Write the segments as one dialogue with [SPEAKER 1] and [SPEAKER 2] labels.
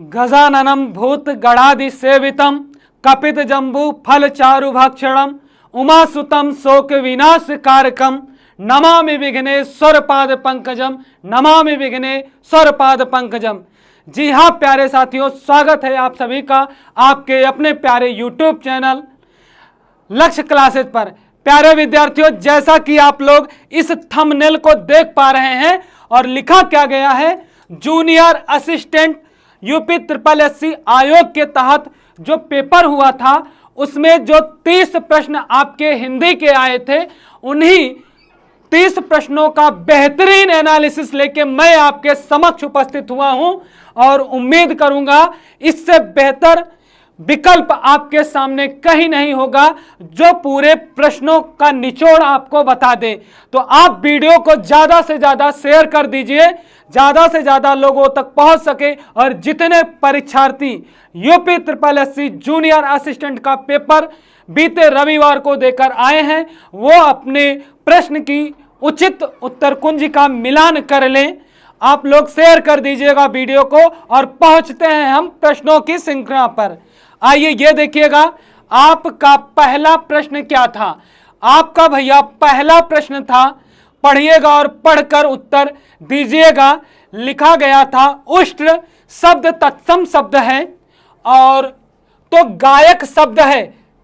[SPEAKER 1] गजाननम भूत गणादि सेवितम कपित जम्बू फल चारु भक्षणम उमासुतम शोक विनाश कारकम नमामि विघ्नेश्वर पाद पंकजम, नमामि विघ्नेश्वर पाद पंकजम। जी हाँ प्यारे साथियों, स्वागत है आप सभी का आपके अपने प्यारे YouTube चैनल लक्ष्य क्लासेस पर। प्यारे विद्यार्थियों, जैसा कि आप लोग इस थंबनेल को देख पा रहे हैं और लिखा क्या गया है, junior assistant UP triple SC आयोग के तहत जो पेपर हुआ था उसमें जो 30 प्रश्न आपके हिंदी के आए थे, उन्हीं 30 प्रश्नों का बेहतरीन एनालिसिस लेके मैं आपके समक्ष उपस्थित हुआ हूं और उम्मीद करूंगा इससे बेहतर विकल्प आपके सामने कहीं नहीं होगा जो पूरे प्रश्नों का निचोड़ आपको बता दे। तो आप वीडियो को ज्यादा से ज्यादा शेयर कर दीजिए, ज्यादा से ज्यादा लोगों तक पहुंच सके और जितने परीक्षार्थी UP triple SC junior assistant का पेपर बीते रविवार को देकर आए हैं वो अपने प्रश्न की उचित उत्तर कुंज का मिलान कर लें। आप लोग शेयर कर दीजिएगा वीडियो को और पहुंचते हैं हम प्रश्नों की श्रृंखला पर। आइए ये देखिएगा, आपका पहला प्रश्न क्या था। आपका भैया पहला प्रश्न था, पढ़िएगा और पढ़कर उत्तर दीजिएगा। लिखा गया था उष्ट्र शब्द तत्सम शब्द है और तो गायक शब्द है।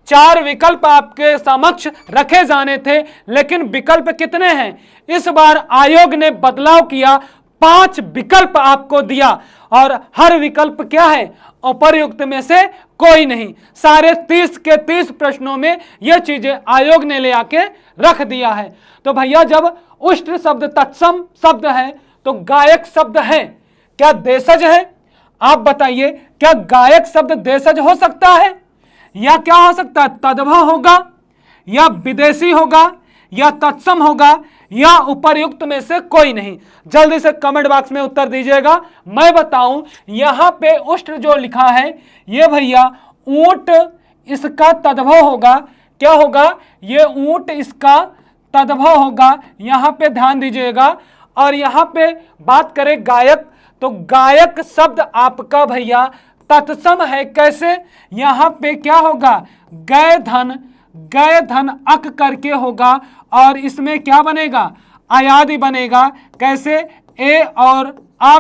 [SPEAKER 1] 4 विकल्प आपके समक्ष रखे जाने थे, लेकिन विकल्प कितने हैं? इस बार आयोग ने बदलाव किया, 5 विकल्प आपको दिया और हर विकल्प क्या है? उपर्युक्त में से कोई नहीं। सारे 30 के 30 प्रश्नों में यह चीजें आयोग ने ले आके रख दिया है। तो भैया जब उष्ट्र शब्द तत्सम शब्द है तो गायक शब्द है, क्या देशज है? आप बताइए, क्या गायक शब्द देशज हो सकता है या क्या हो सकता है? तद्भव होगा या विदेशी होगा या तत्सम होगा या उपर्युक्त में से कोई नहीं? जल्दी से कमेंट बॉक्स में उत्तर दीजिएगा। मैं बताऊं, यहां पे उष्ट्र जो लिखा है ये भैया ऊंट इसका तद्भव होगा। क्या होगा? ये ऊंट इसका तद्भव होगा, यहां पे ध्यान दीजिएगा। और यहां पे बात करें गायक, तो गायक शब्द आपका भैया तत्सम है। कैसे? यहां पे क्या होगा? गय धन अक करके होगा और इसमें क्या बनेगा? आयादि बनेगा। कैसे? ए और आ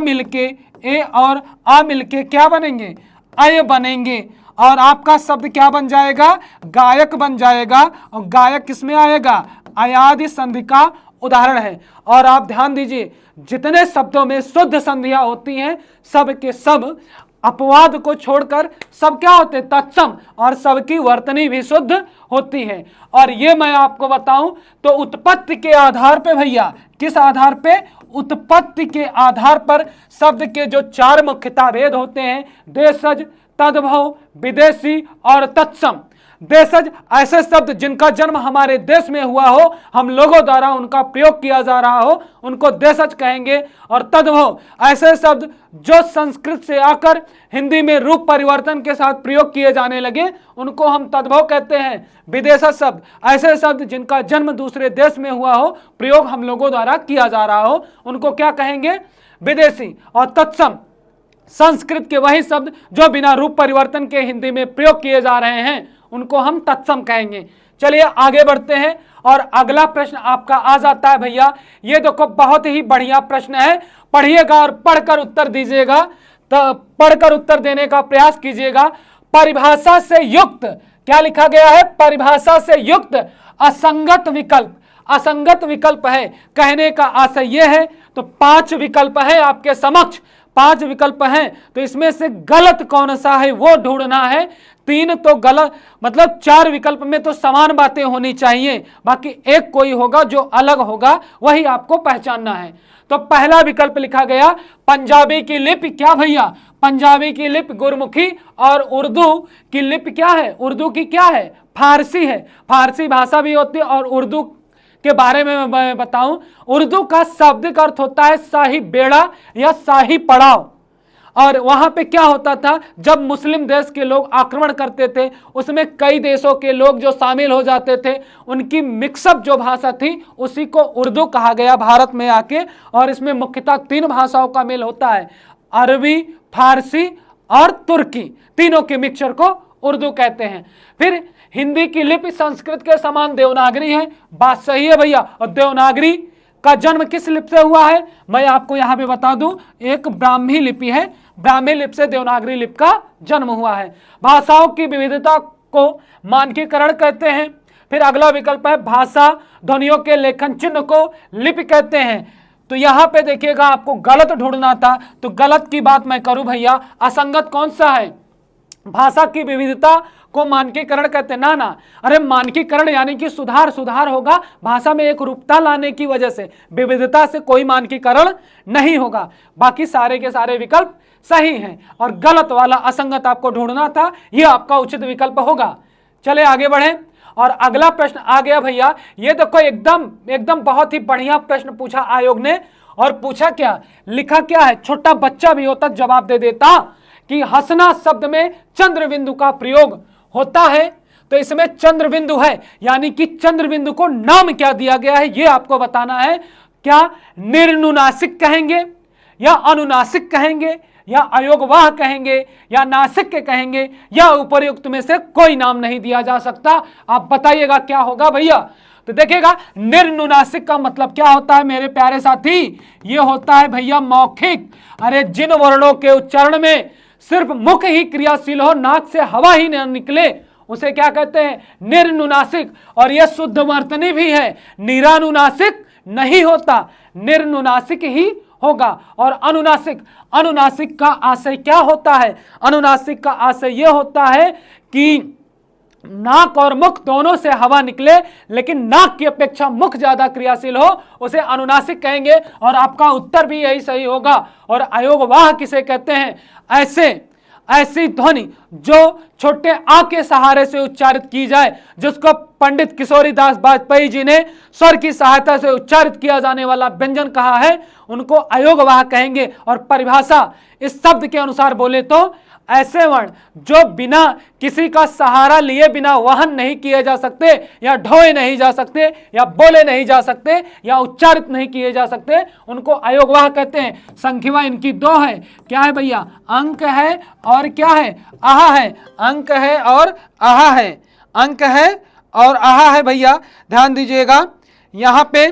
[SPEAKER 1] मिलके क्या बनेंगे? अय बनेंगे और आपका शब्द क्या बन जाएगा? गायक बन जाएगा। और गायक किसमें आएगा? आयादि संधि का उदाहरण है। और आप ध्यान दीजिए, जितने शब्दों में शुद्ध संधियां होती हैं सब के सब अपवाद को छोड़कर सब क्या होते हैं? तत्सम, और सबकी वर्तनी भी शुद्ध होती है। और ये मैं आपको बताऊं तो उत्पत्ति के आधार पे भैया, किस आधार पे? उत्पत्ति के आधार पर शब्द के जो 4 मुख्यतः भेद होते हैं, देशज, तद्भव, विदेशी और तत्सम। देशज ऐसे शब्द जिनका जन्म हमारे देश में हुआ हो, हम लोगों द्वारा उनका प्रयोग किया जा रहा हो, उनको देशज कहेंगे। और तद्भव ऐसे शब्द जो संस्कृत से आकर हिंदी में रूप परिवर्तन के साथ प्रयोग किए जाने लगे, उनको हम तद्भव कहते हैं। विदेशज शब्द ऐसे शब्द जिनका जन्म दूसरे देश में हुआ हो, प्रयोग हम लोगों द्वारा किया जा रहा हो, उनको क्या कहेंगे? विदेशी। और तत्सम संस्कृत के वही शब्द जो बिना रूप परिवर्तन के हिंदी में प्रयोग किए जा रहे हैं, उनको हम तत्सम कहेंगे। चलिए आगे बढ़ते हैं और अगला प्रश्न आपका आ जाता है भैया। ये देखो बहुत ही बढ़िया प्रश्न है, पढ़िएगा और पढ़कर उत्तर दीजिएगा। तो पढ़कर उत्तर देने का प्रयास कीजिएगा। परिभाषा से युक्त, क्या लिखा गया है? परिभाषा से युक्त असंगत विकल्प। असंगत विकल्प है, कहने का आशय यह है। तो 5 विकल्प है आपके समक्ष, 5 विकल्प हैं, तो इसमें से गलत कौन सा है वो ढूंढना है। 3 तो गलत, मतलब 4 विकल्प में तो समान बातें होनी चाहिए, बाकी एक कोई होगा जो अलग होगा, वही आपको पहचानना है। तो पहला विकल्प लिखा गया पंजाबी की लिपि। क्या भैया? पंजाबी की लिपि गुरमुखी और उर्दू की लिपि क्या है? उर्दू की क्या है? फारसी है। फारसी भाषा भी होती है। और उर्दू के बारे में मैं बताऊं, उर्दू का शाब्दिक अर्थ होता है शाही बेड़ा या शाही पड़ाव। और वहां पे क्या होता था, जब मुस्लिम देश के लोग आक्रमण करते थे, उसमें कई देशों के लोग जो शामिल हो जाते थे, उनकी मिक्सअप जो भाषा थी उसी को उर्दू कहा गया भारत में आके। और इसमें मुख्यतः 3 भाषाओं का मेल होता है, अरबी, फारसी और तुर्की, तीनों के मिक्सचर को उर्दू कहते हैं। फिर हिंदी की लिपि संस्कृत के समान देवनागरी है, बात सही है भैया। और देवनागरी का जन्म किस लिपि से हुआ है, मैं आपको यहां पे बता दूं, एक ब्राह्मी लिपि है, ब्राह्मी लिपि से देवनागरी लिपि का जन्म हुआ है। भाषाओं की विविधता को मानकीकरण कहते हैं। फिर अगला विकल्प है भाषा ध्वनियों के लेखन चिन्ह को लिपि कहते हैं। तो यहां पे देखिएगा आपको गलत ढूंढना था, तो गलत की बात मैं करूं भैया, असंगत कौन सा है, भाषा की विविधता को मानकीकरण कहते हैं। ना, अरे मानकीकरण यानी कि सुधार, सुधार होगा भाषा में एक रूपता लाने की वजह से, विविधता से कोई मानकीकरण नहीं होगा। बाकी सारे के सारे विकल्प सही हैं और गलत वाला असंगत आपको ढूंढना था, यह आपका उचित विकल्प होगा। चले आगे बढ़े और अगला प्रश्न आ गया भैया, ये देखो एकदम बहुत ही बढ़िया प्रश्न पूछा आयोग ने। और पूछा क्या, लिखा क्या है, छोटा बच्चा भी होता जवाब दे देता कि हंसना शब्द में चंद्र बिंदु का प्रयोग होता है। तो इसमें चंद्र बिंदु है, यानी कि चंद्र बिंदु को नाम क्या दिया गया है ये आपको बताना है। क्या निर्नुनासिक कहेंगे या अनुनासिक कहेंगे या अयोगवाह कहेंगे या नासिक के कहेंगे या उपर्युक्त में से कोई नाम नहीं दिया जा सकता। आप बताइएगा क्या होगा भैया। तो देखिएगा निर्नुनासिक का मतलब क्या होता है मेरे प्यारे साथी, ये होता है भैया मौखिक। अरे जिन वर्णों के उच्चारण में सिर्फ मुख ही क्रियाशील हो, नाक से हवा ही न निकले, उसे क्या कहते हैं, निर्नुनासिक। और यह शुद्ध वर्तनी भी है, निरानुनासिक नहीं होता, निर्नुनासिक ही होगा। और अनुनासिक, अनुनासिक का आशय क्या होता है, अनुनासिक का आशय यह होता है कि नाक और मुख दोनों से हवा निकले, लेकिन नाक की अपेक्षा मुख ज्यादा क्रियाशील हो, उसे अनुनासिक कहेंगे। और आपका उत्तर भी यही सही होगा। और अयोगवाह किसे कहते हैं, ऐसी ध्वनि जो छोटे आ के सहारे से उच्चारित की जाए, जिसको पंडित किशोरीदास वाजपेयी जी ने स्वर की सहायता से उच्चारित किया जाने वाला व्यंजन कहा है, उनको अयोगवाह कहेंगे। और परिभाषा इस शब्द के अनुसार बोले तो ऐसे वर्ण जो बिना किसी का सहारा लिए बिना वहन नहीं किए जा सकते, या ढोए नहीं जा सकते, या बोले नहीं जा सकते, या उच्चारित नहीं किए जा सकते, उनको अयोगवाह कहते हैं। संख्या इनकी दो है, क्या है भैया, अंक है और क्या है, आहा है। अंक है और आहा है, अंक है और आहा है भैया, ध्यान दीजिएगा यहां पे।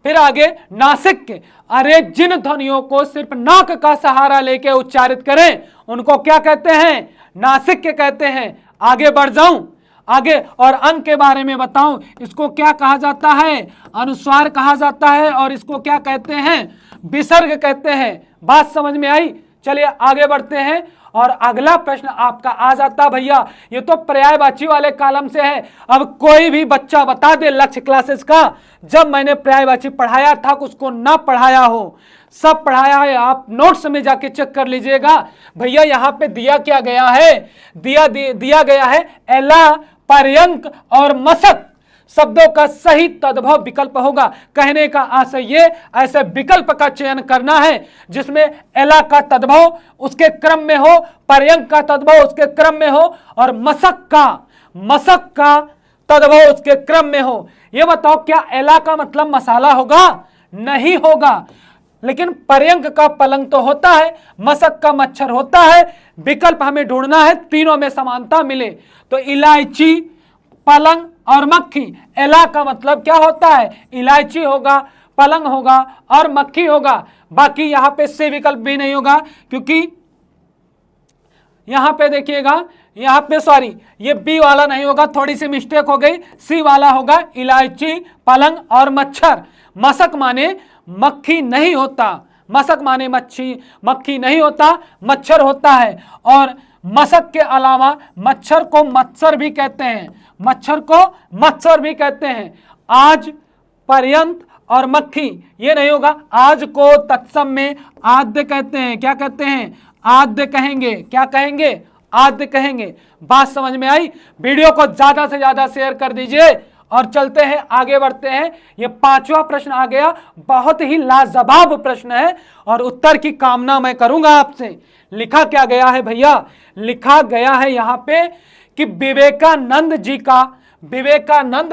[SPEAKER 1] फिर आगे नासिक के, अरे जिन ध्वनियों को सिर्फ नाक का सहारा लेके उच्चारित करें उनको क्या कहते हैं, नासिक के कहते हैं। आगे बढ़ जाऊं आगे और अंक के बारे में बताऊं, इसको क्या कहा जाता है, अनुस्वार कहा जाता है। और इसको क्या कहते हैं, विसर्ग कहते हैं। बात समझ में आई। चलिए आगे बढ़ते हैं और अगला प्रश्न आपका आ जाता भैया, ये तो पर्यायवाची वाले कॉलम से है। अब कोई भी बच्चा बता दे लक्ष्य क्लासेस का, जब मैंने पर्यायवाची पढ़ाया था उसको ना पढ़ाया हो, सब पढ़ाया है, आप नोट्स में जाके चेक कर लीजिएगा। भैया यहाँ पे दिया क्या गया है, दिया गया है एला, पर्यंक और मसक शब्दों का सही तद्भव विकल्प होगा। कहने का आशय ये, ऐसे विकल्प का चयन करना है जिसमें एला का तद्भव उसके क्रम में हो, पर्यंक का तद्भव उसके क्रम में हो और मसक का तद्भव उसके क्रम में हो। ये बताओ क्या एला का मतलब मसाला होगा, नहीं होगा। लेकिन पर्यंक का पलंग तो होता है, मसक का मच्छर होता है। विकल्प हमें ढूंढना है तीनों में समानता मिले। तो इलायची, पलंग और मक्खी, एला का मतलब क्या होता है, इलायची होगा, पलंग होगा और मक्खी होगा। बाकी यहां पे से विकल्प भी नहीं होगा, क्योंकि यहां पे देखिएगा, यहां पे सॉरी ये बी वाला नहीं होगा, थोड़ी सी मिस्टेक हो गई, सी वाला होगा, इलायची, पलंग और मच्छर। मसक माने मक्खी नहीं होता, मसक माने मक्खी नहीं होता, मच्छर होता है। और मसक के अलावा मच्छर को मत्सर भी कहते हैं, मच्छर को मत्सर भी कहते हैं। आज, पर्यंत और मक्खी ये नहीं होगा। आज को तत्सम में आद्य कहते हैं, क्या कहते हैं, आद्य कहेंगे, क्या कहेंगे, आद्य कहेंगे। बात समझ में आई। वीडियो को ज्यादा से ज्यादा शेयर कर दीजिए और चलते हैं, आगे बढ़ते हैं। ये पांचवा प्रश्न आ गया, बहुत ही लाजवाब प्रश्न है और उत्तर की कामना मैं करूंगा आपसे। लिखा क्या गया है भैया, लिखा गया है यहां पे कि विवेकानंद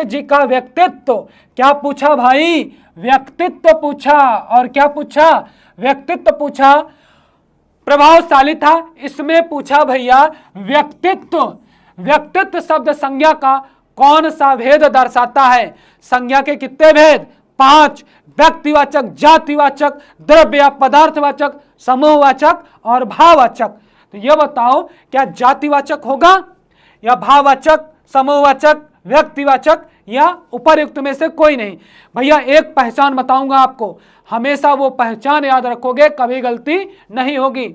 [SPEAKER 1] जी का व्यक्तित्व, क्या पूछा भाई, व्यक्तित्व पूछा। और क्या पूछा, व्यक्तित्व पूछा। प्रभावशाली था। इसमें पूछा भैया व्यक्तित्व, व्यक्तित्व शब्द संज्ञा का कौन सा भेद दर्शाता है? संज्ञा के कितने भेद? 5, व्यक्तिवाचक, जातिवाचक, द्रव्य या पदार्थवाचक, समूहवाचक और भाववाचक। तो ये बताओ क्या जातिवाचक होगा या भाववाचक, समूहवाचक, व्यक्तिवाचक या उपर्युक्त में से कोई नहीं? भैया एक पहचान बताऊंगा आपको, हमेशा वो पहचान याद रखोगे, कभी गलती नहीं होगी।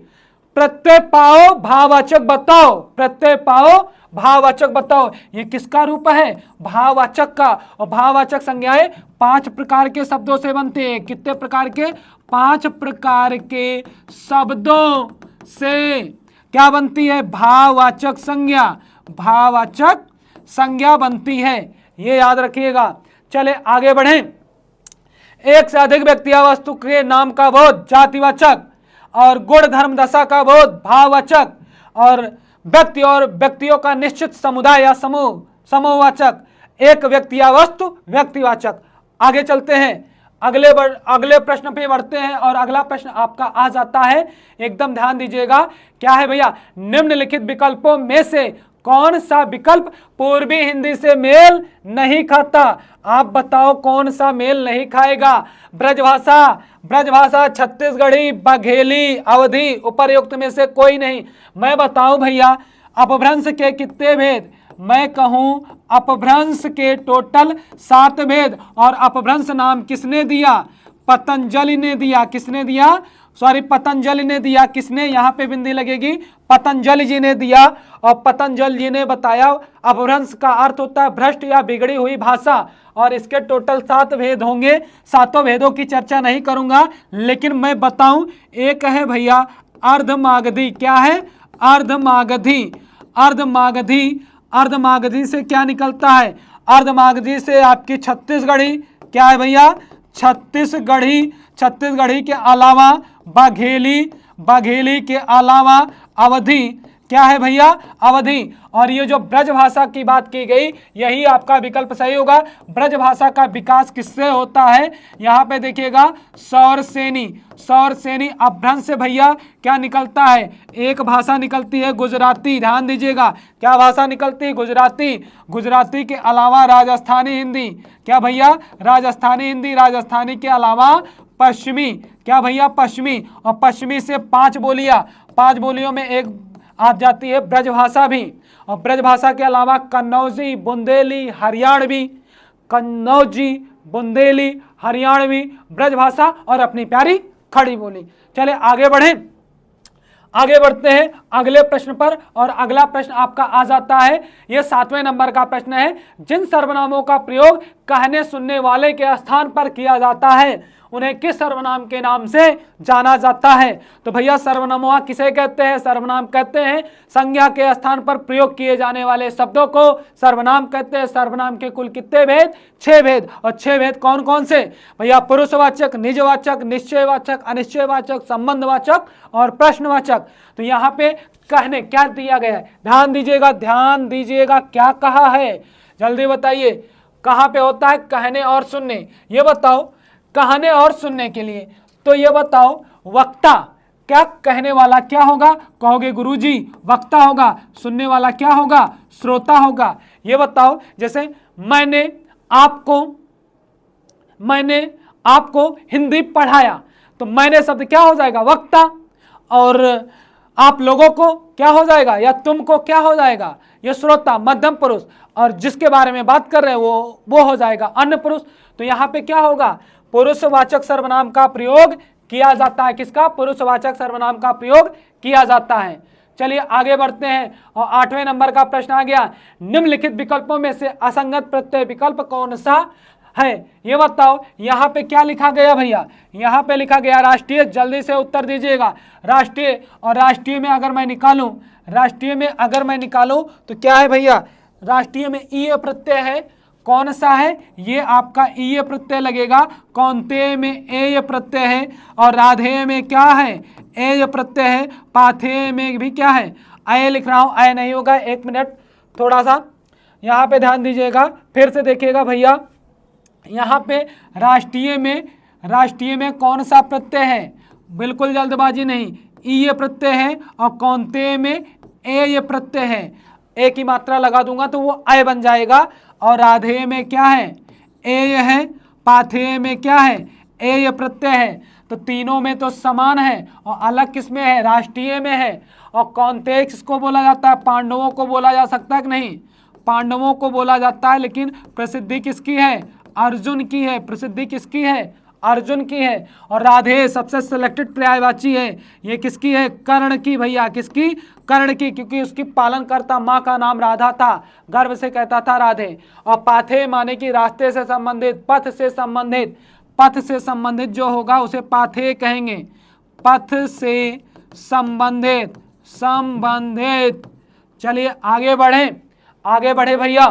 [SPEAKER 1] प्रत्यय पाओ भाववाचक बताओ, प्रत्यय पाओ भाववाचक बताओ। ये किसका रूप है? भाववाचक का। और भाववाचक संज्ञाएं 5 प्रकार के शब्दों से बनते हैं। कितने प्रकार के? 5 प्रकार के शब्दों से क्या बनती है? भाववाचक संज्ञा, भाववाचक संज्ञा बनती है, ये याद रखिएगा। चले आगे बढ़ें। एक से अधिक व्यक्ति या वस्तु के नाम का बोध जातिवाचक, और गुण धर्म दशा का बोध भाववाचक, और व्यक्ति और व्यक्तियों का निश्चित समुदाय या समूह समूहवाचक, एक व्यक्ति या वस्तु व्यक्तिवाचक। आगे चलते हैं, अगले प्रश्न पे बढ़ते हैं और अगला प्रश्न आपका आ जाता है, एकदम ध्यान दीजिएगा। क्या है भैया? निम्नलिखित विकल्पों में से कौन सा विकल्प पूर्वी हिंदी से मेल नहीं खाता? आप बताओ कौन सा मेल नहीं खाएगा? ब्रजभाषा, ब्रजभाषा, छत्तीसगढ़ी, बघेली, अवधी, उपर्युक्त में से कोई नहीं। मैं बताऊं भैया अपभ्रंश के कितने भेद? मैं कहूं अपभ्रंश के टोटल 7 भेद। और अपभ्रंश नाम किसने दिया? पतंजलि ने दिया। किसने दिया? सॉरी, पतंजलि ने दिया। किसने? यहाँ पे बिंदी लगेगी, पतंजलि जी ने दिया। और पतंजलि जी ने बताया अपभ्रंश का अर्थ होता है भ्रष्ट या बिगड़ी हुई भाषा, और इसके टोटल 7 भेद होंगे। 7 भेदों की चर्चा नहीं करूंगा, लेकिन मैं बताऊं एक है भैया अर्धमागधी। क्या है? अर्धमागधी। अर्धमागधी, अर्धमागधी से क्या निकलता है? अर्धमागधी से आपकी छत्तीसगढ़ी। क्या है भैया? छत्तीसगढ़ी। छत्तीसगढ़ी के अलावा बघेली, बघेली के अलावा अवधी। क्या है भैया? अवधी। और ये जो ब्रज भाषा की बात की गई, यही आपका विकल्प सही होगा। ब्रज भाषा का विकास किससे होता है? यहाँ पे देखिएगा सौरसेनी। सौरसेनी अपभ्रंश से भैया क्या निकलता है? एक भाषा निकलती है गुजराती। ध्यान दीजिएगा, क्या भाषा निकलती है? गुजराती। गुजराती के अलावा राजस्थानी हिंदी। क्या भैया? राजस्थानी हिंदी। राजस्थानी के अलावा पश्चिमी। क्या भैया? पश्चिमी। और पश्चिमी से 5 बोलियां, 5 बोलियों में एक आ जाती है ब्रजभाषा भी। और ब्रजभाषा के अलावा कन्नौजी, बुंदेली, हरियाणवी, कन्नौजी, बुंदेली, हरियाणवी, ब्रजभाषा और अपनी प्यारी खड़ी बोली। चले आगे बढ़ें, आगे बढ़ते हैं अगले प्रश्न पर। और अगला प्रश्न आपका आ जाता है, यह 7वें नंबर का प्रश्न है। जिन सर्वनामों का प्रयोग कहने सुनने वाले के स्थान पर किया जाता है उन्हें किस सर्वनाम के नाम से जाना जाता है? तो भैया सर्वनाम किसे कहते हैं? सर्वनाम कहते हैं संज्ञा के स्थान पर प्रयोग किए जाने वाले शब्दों को सर्वनाम कहते हैं। सर्वनाम के कुल कितने भेद? 6 भेद। और 6 भेद कौन कौन से भैया? पुरुषवाचक, निजवाचक, निश्चयवाचक, अनिश्चयवाचक, संबंधवाचक और प्रश्नवाचक। तो यहाँ पे कहने क्या दिया गया है? ध्यान दीजिएगा, ध्यान दीजिएगा, क्या कहा है जल्दी बताइए। कहाँ पे होता है कहने और सुनने? ये बताओ। कहने और सुनने के लिए तो ये बताओ वक्ता, क्या कहने वाला क्या होगा? कहोगे गुरुजी वक्ता होगा। सुनने वाला क्या होगा? श्रोता होगा। ये बताओ, जैसे मैंने आपको हिंदी पढ़ाया, तो मैंने शब्द क्या हो जाएगा? वक्ता। और आप लोगों को क्या हो जाएगा या तुमको क्या हो जाएगा? ये श्रोता, मध्यम पुरुष। और जिसके बारे में बात कर रहे हैं वो हो जाएगा अन्य पुरुष। तो यहाँ पे क्या होगा? पुरुषवाचक सर्वनाम का प्रयोग किया जाता है। किसका? पुरुषवाचक सर्वनाम का प्रयोग किया जाता है। चलिए आगे बढ़ते हैं और 8वें नंबर का प्रश्न आ गया। निम्नलिखित विकल्पों में से असंगत प्रत्यय विकल्प कौन सा है? ये बताओ। यहाँ पे क्या लिखा गया भैया? यहाँ पे लिखा गया राष्ट्रीय। जल्दी से उत्तर दीजिएगा। राष्ट्रीय। और राष्ट्रीय में अगर मैं निकालूं, राष्ट्रीय में अगर मैं निकालूं तो क्या है भैया? राष्ट्रीय में ईय प्रत्यय है। कौन सा है? ये आपका ईय प्रत्यय लगेगा। कौन्तेय में एय प्रत्यय है। और राधेय में क्या है? एय प्रत्यय है। पाथेय में भी क्या है? अय लिख रहा हूं, अय नहीं होगा। 1 मिनट, थोड़ा सा यहाँ पे ध्यान दीजिएगा, फिर से देखिएगा भैया। यहाँ पे राष्ट्रीय में कौन सा प्रत्यय है? बिल्कुल जल्दबाजी नहीं, ई ये प्रत्यय है और कौंतेय में ए ये प्रत्यय है, ए की मात्रा लगा दूंगा तो वो अय बन जाएगा। और राधेय में क्या है, ए ये है, पाथेय में क्या है, ए ये प्रत्यय है। तो तीनों में तो समान है और अलग किसमें है, राष्ट्रीय में है। और कौंतेय किसको बोला जाता है, पांडवों को बोला जा सकता है कि नहीं, पांडवों को बोला जाता है, लेकिन प्रसिद्धि किसकी है, अर्जुन की है, प्रसिद्धि किसकी है, अर्जुन की है। और राधे सबसे सिलेक्टेड पर्यायवाची है, ये किसकी है, कर्ण की भैया, किसकी, कर्ण की, क्योंकि उसकी पालन करता माँ का नाम राधा था, गर्व से कहता था राधे। और पाथे माने कि रास्ते से संबंधित, पथ से संबंधित, पथ से संबंधित जो होगा उसे पाथे कहेंगे, पथ से संबंधित, संबंधित। चलिए आगे बढ़े, आगे बढ़े भैया,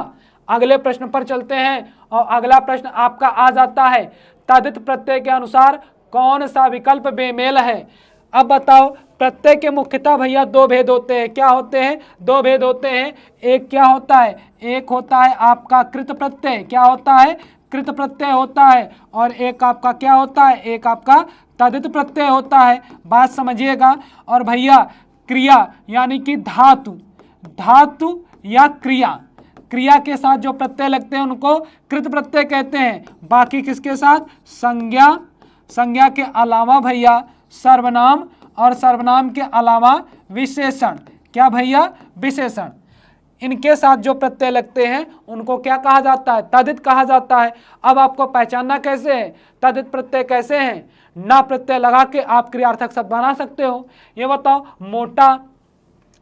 [SPEAKER 1] अगले प्रश्न पर चलते हैं। और अगला प्रश्न आपका आ जाता है, तदित प्रत्यय के अनुसार कौन सा विकल्प बेमेल है। अब बताओ, प्रत्यय के मुख्यतः भैया दो भेद होते हैं, क्या होते हैं, दो भेद होते हैं। एक क्या होता है, एक होता है आपका कृत प्रत्यय, क्या होता है, कृत प्रत्यय होता है। और एक आपका क्या होता है, एक आपका तदित प्रत्यय होता है, बात समझिएगा। और भैया क्रिया यानी कि धातु, धातु या क्रिया, क्रिया के साथ जो प्रत्यय लगते हैं उनको कृत प्रत्यय कहते हैं। बाकी किसके साथ, संज्ञा, संज्ञा के अलावा भैया सर्वनाम, और सर्वनाम के अलावा विशेषण, क्या भैया, विशेषण, इनके साथ जो प्रत्यय लगते हैं उनको क्या कहा जाता है, तदित कहा जाता है। अब आपको पहचानना कैसे है, तदित प्रत्यय कैसे हैं, ना प्रत्यय लगा के आप क्रियार्थक शब्द बना सकते हो। ये बताओ, मोटा,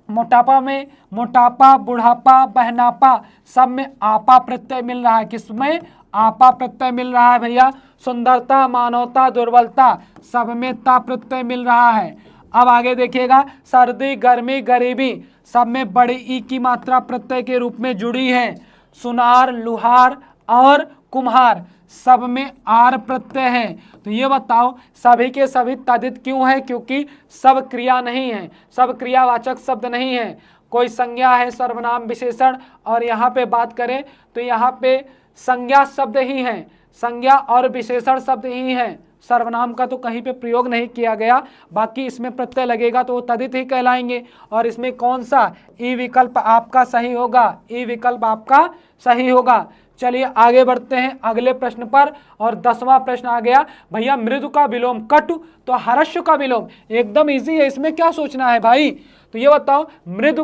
[SPEAKER 1] मोटापा में मोटापा, बुढ़ापा, बहनापा, सब में आपा प्रत्यय मिल रहा है, किसमें, आपा प्रत्यय मिल रहा है भैया। सुंदरता, मानवता, दुर्बलता, सब में ता प्रत्यय मिल रहा है। अब आगे देखिएगा, सर्दी, गर्मी, गरीबी, सब में बड़ी ई की मात्रा प्रत्यय के रूप में जुड़ी है। सुनार, लुहार और कुम्हार, सब में आर प्रत्यय है। तो ये बताओ सभी के सभी तदित क्यों है, क्योंकि सब क्रिया नहीं है, सब क्रियावाचक शब्द नहीं है, कोई संज्ञा है, सर्वनाम, विशेषण। और यहाँ पे बात करें तो यहाँ पे संज्ञा शब्द ही है, संज्ञा और विशेषण शब्द ही है, सर्वनाम का तो कहीं पे प्रयोग नहीं किया गया। बाकी इसमें प्रत्यय लगेगा तो वो तदित ही कहलाएंगे। और इसमें कौन सा ई विकल्प आपका सही होगा, ई विकल्प आपका सही होगा। चलिए आगे बढ़ते हैं अगले प्रश्न पर। और 10वां प्रश्न आ गया भैया, मृदु का विलोम कटु तो हर्ष का विलोम, एकदम इजी है, इसमें क्या सोचना है भाई। तो ये बताओ, मृदु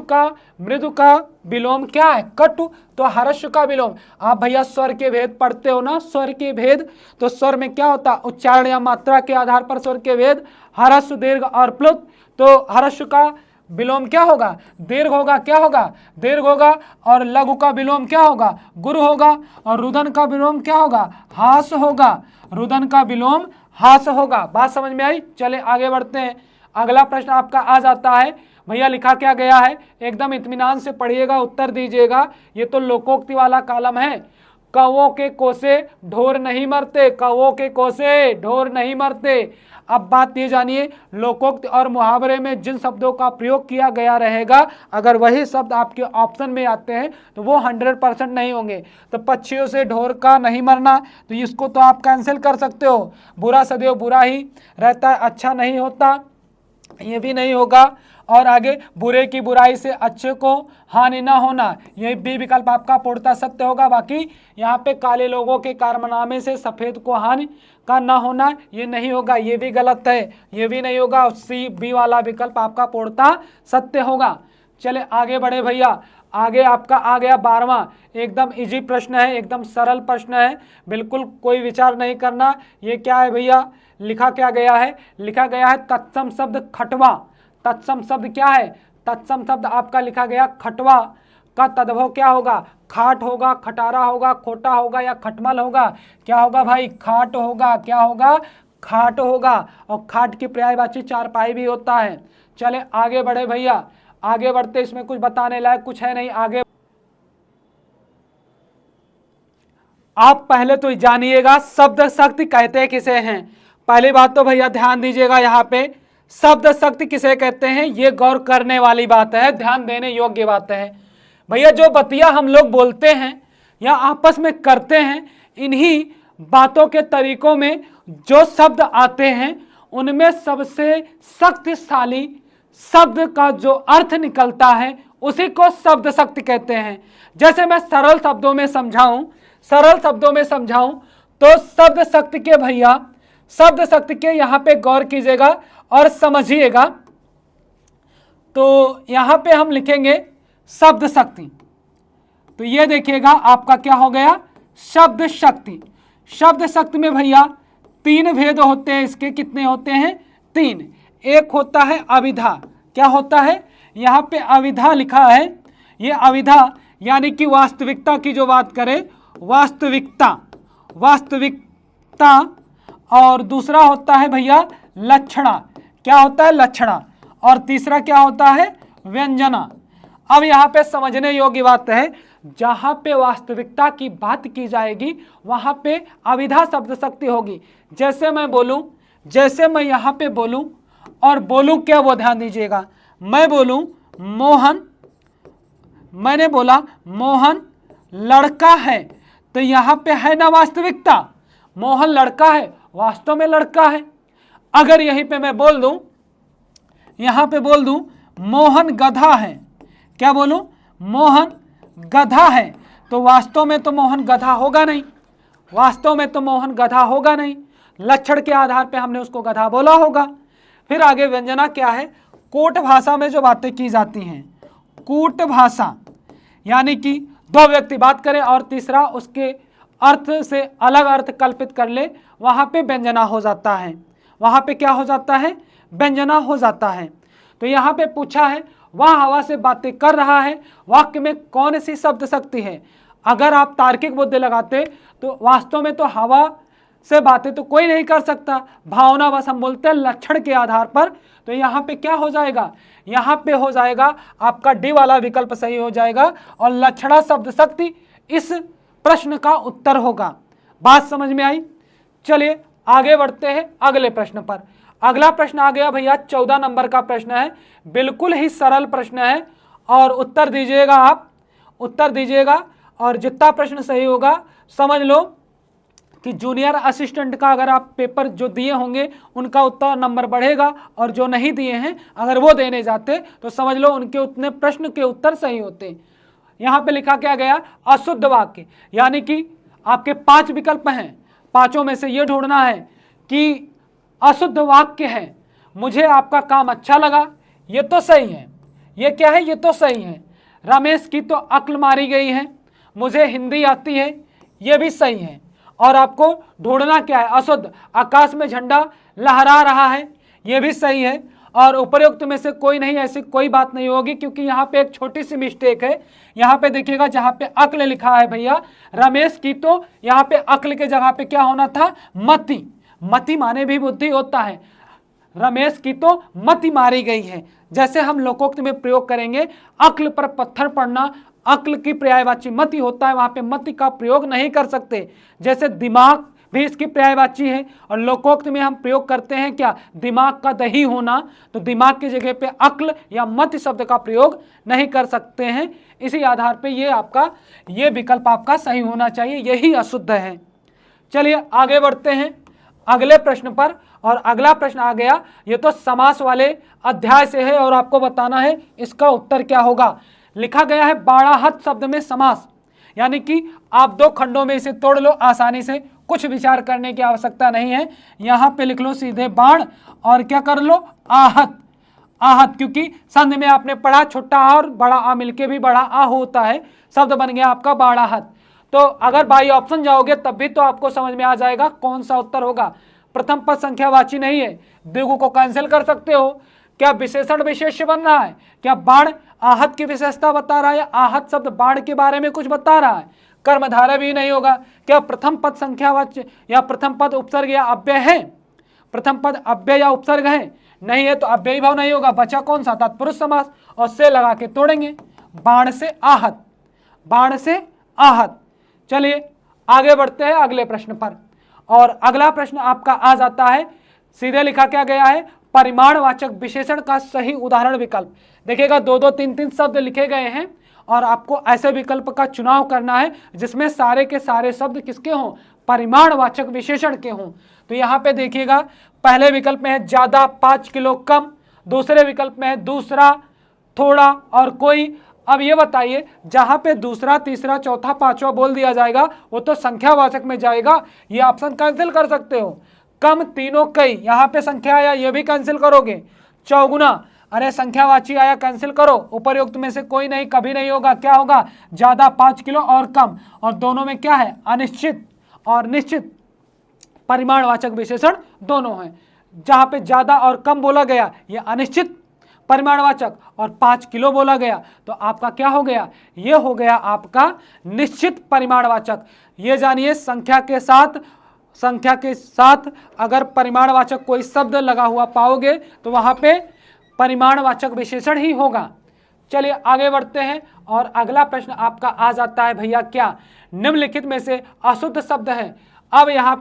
[SPEAKER 1] का विलोम क्या है, कटु तो हर्ष का विलोम। आप भैया स्वर के भेद पढ़ते हो ना, स्वर के भेद, तो स्वर में क्या होता है, उच्चारण या मात्रा के आधार पर स्वर के भेद, हर्ष, दीर्घ और प्लुत। तो हर्ष का विलोम क्या होगा, दीर्घ होगा, क्या होगा, दीर्घ होगा। और लघु का विलोम क्या होगा, गुरु होगा। और रुदन का विलोम क्या होगा, हास होगा, रुदन का विलोम हास होगा। बात समझ में आई। चले आगे बढ़ते हैं, अगला प्रश्न आपका आ जाता है भैया, लिखा क्या गया है, एकदम इत्मीनान से पढ़िएगा, उत्तर दीजिएगा। ये तो लोकोक्ति वाला कॉलम है। कौओं के कोसे ढोर नहीं मरते, कौओं के कोसे ढोर नहीं मरते। अब बात ये जानिए, लोकोक्त और मुहावरे में जिन शब्दों का प्रयोग किया गया रहेगा, अगर वही शब्द आपके ऑप्शन में आते हैं तो वो 100% नहीं होंगे। तो पक्षियों से ढोर का नहीं मरना, तो इसको तो आप कैंसिल कर सकते हो। बुरा सदैव बुरा ही रहता है, अच्छा नहीं होता, ये भी नहीं होगा। और आगे, बुरे की बुराई से अच्छे को हानि ना होना, ये भी विकल्प आपका पूर्णतः सत्य होगा। बाकी यहाँ पे काले लोगों के कारनामे से सफ़ेद को हानि का ना होना, ये नहीं होगा, ये भी गलत है, ये भी नहीं होगा। सी बी वाला विकल्प आपका पूर्णतः सत्य होगा। चले आगे बढ़े भैया, आगे आपका आ गया 12वां, एकदम इजी प्रश्न है, एकदम सरल प्रश्न है, बिल्कुल कोई विचार नहीं करना। ये क्या है भैया, लिखा क्या गया है, लिखा गया है तत्सम शब्द खटवा। तत्सम शब्द क्या है, तत्सम शब्द आपका लिखा गया खटवा का तद्भव क्या होगा, खाट होगा, खटारा होगा, खोटा होगा या खटमल होगा। क्या होगा भाई, खाट होगा, क्या होगा, खाट होगा। और खाट की पर्यायवाची चारपाई भी होता है। चले आगे बढ़े भैया, आगे बढ़ते, इसमें कुछ बताने लायक कुछ है नहीं। आगे आप पहले तो जानिएगा शब्द शक्ति कहते किसे हैं। पहली बात तो भैया ध्यान दीजिएगा, यहाँ पे शब्द शक्ति किसे कहते हैं, ये गौर करने वाली बात है, ध्यान देने योग्य बात है भैया। जो बतिया हम लोग बोलते हैं या आपस में करते हैं, इन्हीं बातों के तरीकों में जो शब्द आते हैं उनमें सबसे शक्तिशाली शब्द का जो अर्थ निकलता है उसी को शब्द शक्ति कहते हैं। जैसे मैं सरल शब्दों में समझाऊं तो शब्द शक्ति के भैया, शब्द शक्ति के यहां पे गौर कीजिएगा और समझिएगा। तो यहां पे हम लिखेंगे शब्द शक्ति, तो ये देखिएगा आपका क्या हो गया, शब्द शक्ति। शब्द शक्ति में भैया 3 भेद होते हैं, इसके कितने होते हैं, 3। एक होता है अविधा, क्या होता है, यहाँ पे अविधा लिखा है, ये अविधा यानी कि वास्तविकता की जो बात करें, वास्तविकता। और दूसरा होता है भैया लक्षणा, क्या होता है, लक्षणा। और तीसरा क्या होता है, व्यंजना। अब यहाँ पे समझने योग्य बात है, जहां पे वास्तविकता की बात की जाएगी वहां पे अविधा शब्द शक्ति होगी। जैसे मैं बोलूं, जैसे मैं यहाँ पे बोलूं और बोलूं क्या, वो ध्यान दीजिएगा। मैं बोलूं मोहन, मैंने बोला मोहन लड़का है, तो यहाँ पे है ना वास्तविकता, मोहन लड़का है, वास्तव में लड़का है। अगर यहीं पे मैं बोल दूं, यहाँ पे बोल दूं मोहन गधा है, क्या बोलूं, मोहन गधा है, तो वास्तव में तो मोहन गधा होगा नहीं, वास्तव में तो मोहन गधा होगा नहीं, लक्षण के आधार पे हमने उसको गधा बोला होगा। फिर आगे व्यंजना क्या है, कूट भाषा में जो बातें की जाती हैं, कूट भाषा यानी कि 2 व्यक्ति बात करें और तीसरा उसके अर्थ से अलग अर्थ कल्पित कर ले, वहां पे व्यंजना हो जाता है, वहां पे क्या हो जाता है, व्यंजना हो जाता है। तो यहाँ पे पूछा है वह हवा से बातें कर रहा है, वाक्य में कौन सी शब्द शक्ति है। अगर आप तार्किक बुद्धि लगाते तो वास्तव में तो हवा से बातें तो कोई नहीं कर सकता, भावना बस हम बोलते हैं लक्षण के आधार पर। तो यहाँ पे क्या हो जाएगा, यहाँ पे हो जाएगा आपका डी वाला विकल्प सही हो जाएगा और लक्षणा शब्द शक्ति इस प्रश्न का उत्तर होगा। बात समझ में आई। चलिए आगे बढ़ते हैं अगले प्रश्न पर। अगला प्रश्न आ गया भैया 14 नंबर का प्रश्न है, बिल्कुल ही सरल प्रश्न है और उत्तर दीजिएगा आप, उत्तर दीजिएगा और जितना प्रश्न सही होगा समझ लो कि जूनियर असिस्टेंट का अगर आप पेपर जो दिए होंगे उनका उतना नंबर बढ़ेगा और जो नहीं दिए हैं अगर वो देने जाते तो समझ लो उनके उतने प्रश्न के उत्तर सही होते। यहाँ पे लिखा क्या गया, अशुद्ध वाक्य, यानी कि आपके 5 विकल्प हैं, पांचों में से ये ढूंढना है कि अशुद्ध वाक्य है, मुझे आपका काम अच्छा लगा, ये तो सही है, ये क्या है, ये तो सही है। रमेश की तो अक्ल मारी गई है, मुझे हिंदी आती है, ये भी सही है। और आपको ढूंढना क्या है, अशुद्ध, आकाश में झंडा लहरा रहा है, ये भी सही है। और उपयुक्त में से कोई नहीं, ऐसी कोई बात नहीं होगी क्योंकि यहाँ पे एक छोटी सी मिस्टेक है। यहाँ पे देखिएगा जहाँ पे अक्ल लिखा है भैया, रमेश की तो यहाँ पे अक्ल के जगह पे क्या होना था, मति, मति माने भी बुद्धि होता है, रमेश की तो मति मारी गई है। जैसे हम लोकोक्त में प्रयोग करेंगे, अक्ल पर पत्थर पड़ना, अक्ल की पर्यायवाची मति होता है, वहां पे मति का प्रयोग नहीं कर सकते। जैसे दिमाग भी इसकी पर्यायवाची है और लोकोक्त में हम प्रयोग करते हैं क्या, दिमाग का दही होना, तो दिमाग की जगह पे अक्ल या मति शब्द का प्रयोग नहीं कर सकते हैं। इसी आधार पे ये आपका ये विकल्प आपका सही होना चाहिए, यही अशुद्ध है। चलिए आगे बढ़ते हैं अगले प्रश्न पर। और अगला प्रश्न आ गया, ये तो समास वाले अध्याय से है और आपको बताना है इसका उत्तर क्या होगा। लिखा गया है बाणाहत शब्द में समास, यानी कि आप 2 खंडों में इसे तोड़ लो आसानी से, कुछ विचार करने की आवश्यकता नहीं है। यहाँ पे लिख लो सीधे बाण और क्या कर लो, आहत, आहत, क्योंकि संधि में आपने पढ़ा छोटा आ और बड़ा आ मिलके भी बड़ा आ होता है, शब्द बन गया आपका बाणाहत। तो अगर बाई ऑप्शन जाओगे तब भी तो आपको समझ में आ जाएगा कौन सा उत्तर होगा। प्रथम पद संख्यावाची नहीं है, द्विगु को कैंसिल कर सकते हो। क्या विशेषण विशेष्य बन रहा है, क्या बाण आहत की विशेषता बता रहा है, या आहत शब्द बाण के बारे में कुछ बता रहा है। कर्मधारय भी नहीं होगा। क्या प्रथम पद संख्यावाची या प्रथम पद उपसर्ग या अव्यय है, प्रथम पद अव्यय या उपसर्ग है, नहीं है तो अव्ययी भाव नहीं होगा। बचा कौन सा, तत्पुरुष समास, और से लगा के तोड़ेंगे, बाण से आहत, बाण से आहत। चलिए आगे बढ़ते हैं अगले प्रश्न पर। और अगला प्रश्न आपका आ जाता है, सीधे लिखा क्या गया है, परिमाणवाचक विशेषण का सही उदाहरण विकल्प। देखिएगा 2-2 3-3 शब्द लिखे गए हैं और आपको ऐसे विकल्प का चुनाव करना है जिसमें सारे के सारे शब्द किसके हों, परिमाणवाचक विशेषण के हों। तो यहाँ पे देखिएगा पहले विकल्प में है ज्यादा, 5 किलो कम, दूसरे विकल्प में है दूसरा, थोड़ा और कोई। अब ये बताइए, जहां पे दूसरा, तीसरा, चौथा, पांचवा बोल दिया जाएगा वो तो संख्यावाचक में जाएगा, ये ऑप्शन कैंसिल कर सकते हो। कम, तीनों, कई, यहाँ पे संख्या आया, ये भी कैंसिल करोगे। चौगुना, अरे संख्यावाची आया, कैंसिल करो। उपरयुक्त में से कोई नहीं, कभी नहीं होगा। क्या होगा? ज्यादा, 5 किलो और कम, और दोनों में क्या है? अनिश्चित और निश्चित परिमाणवाचक विशेषण दोनों हैं। जहां पे ज्यादा और कम बोला गया ये अनिश्चित परिमाणवाचक, और 5 किलो बोला गया तो आपका क्या हो गया? ये हो गया आपका निश्चित परिमाणवाचक। ये जानिए, संख्या के साथ अगर परिमाणवाचक कोई शब्द लगा हुआ पाओगे तो वहां पे परिमाणवाचक विशेषण ही होगा। चलिए आगे बढ़ते हैं, और अगला प्रश्न आपका आ जाता है भैया, क्या निम्नलिखित में से अशुद्ध शब्द है? अब यहाँ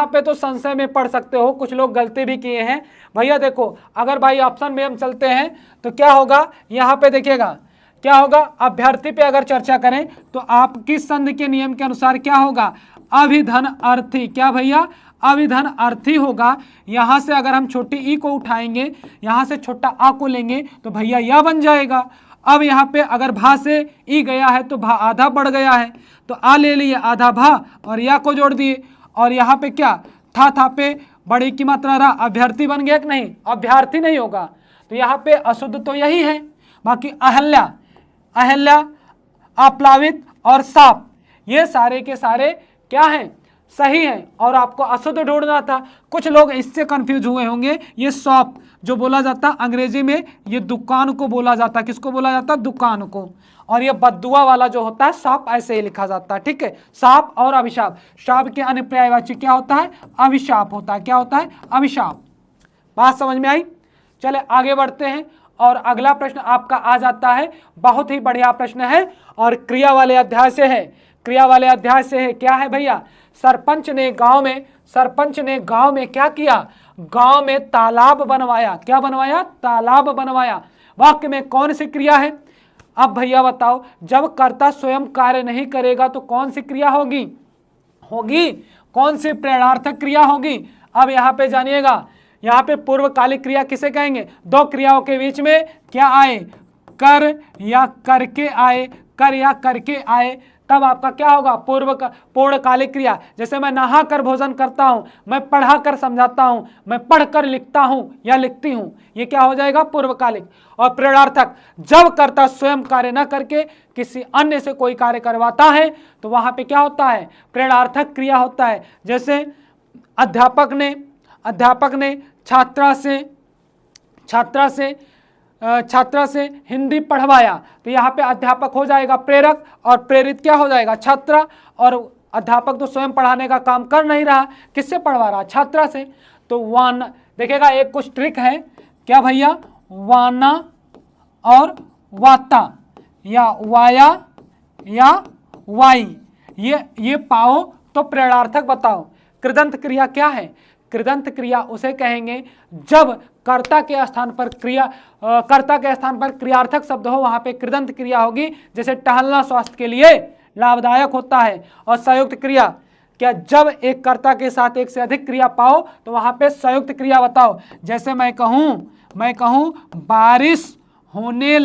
[SPEAKER 1] पे तो संशय में पढ़ सकते हो, कुछ लोग गलती भी किए हैं। भैया देखो, अगर भाई ऑप्शन में हम चलते हैं तो क्या होगा? यहाँ पे देखिएगा क्या होगा, अभ्यर्थी पे अगर चर्चा करें तो आपकी संधि के नियम के अनुसार क्या होगा? अभिधन अर्थी। क्या भैया? अभिधन अर्थी होगा। यहां से अगर हम छोटी ई को उठाएंगे, यहां से छोटा आ को लेंगे तो भैया यह बन जाएगा। अब यहाँ पे अगर भा से ई गया है तो भा आधा बढ़ गया है, तो आ ले लिए आधा भा और या को जोड़ दिए, और यहाँ पे क्या था पे बड़ी की मात्रा रहा, अभ्यर्थी बन गया कि नहीं? अभ्यर्थी नहीं होगा, तो यहाँ पे अशुद्ध तो यही है। बाकी अहल्या, अप्लावित और साप, ये सारे के सारे क्या हैं? सही है। और आपको अशुद्ध ढूंढना था। कुछ लोग इससे कंफ्यूज हुए होंगे, ये शॉप जो बोला जाता अंग्रेजी में, ये दुकान को बोला जाता। किसको बोला जाता? दुकान को। और ये बद्दुआ वाला जो होता है साप, ऐसे ही लिखा जाता है, ठीक है। साप और अभिशाप, शाप के अन्य पर्यायवाची क्या होता है? अभिशाप होता है। क्या होता है? अभिशाप। बात समझ में आई? चले आगे बढ़ते हैं, और अगला प्रश्न आपका आ जाता है, बहुत ही बढ़िया प्रश्न है और क्रिया वाले अध्याय से है। क्रिया वाले अध्याय से है। क्या है भैया? सरपंच ने गांव में क्या किया? गांव में तालाब बनवाया। क्या बनवाया? तालाब बनवाया। वाक्य में कौन सी क्रिया है? अब भैया बताओ, जब कर्ता स्वयं कार्य नहीं करेगा तो कौन सी क्रिया होगी? कौन सी प्रेरणार्थक क्रिया होगी? अब यहाँ पे जानिएगा, यहाँ पे पूर्वकालिक क्रिया किसे कहेंगे? दो क्रियाओं के बीच में क्या आए? कर या करके आए, कर या करके आए, तब आपका क्या होगा? पूर्णकालिक क्रिया। जैसे मैं नहा कर भोजन करता हूं, मैं पढ़ा कर समझाता हूं, मैं पढ़कर लिखता हूं या लिखती हूं, ये क्या हो जाएगा? पूर्वकालिक। और प्रेरणार्थक, जब कर्ता स्वयं कार्य न करके किसी अन्य से कोई कार्य करवाता है तो वहां पे क्या होता है? प्रेरणार्थक क्रिया होता है। जैसे अध्यापक ने छात्रा से हिंदी पढ़वाया, तो यहाँ पे अध्यापक हो जाएगा प्रेरक, और प्रेरित क्या हो जाएगा? छात्रा। और अध्यापक तो स्वयं पढ़ाने का काम कर नहीं रहा, किससे पढ़वा रहा? छात्रा से। तो वाना, देखिएगा एक कुछ ट्रिक है। क्या भैया? वाना और वाता, या वाया या वाई, ये पाओ तो प्रेरणार्थक बताओ। कृदंत क्रिया क्या है? कृदंत क्रिया उसे कहेंगे जब कर्ता के स्थान पर क्रियार्थक शब्द हो, वहां पे कृदंत क्रिया होगी। जैसे टहलना स्वास्थ्य के लिए लाभदायक होता है। और संयुक्त क्रिया, क्या जब एक कर्ता के साथ एक से अधिक क्रिया पाओ तो वहां पे संयुक्त क्रिया बताओ। जैसे मैं कहूं बारिश होने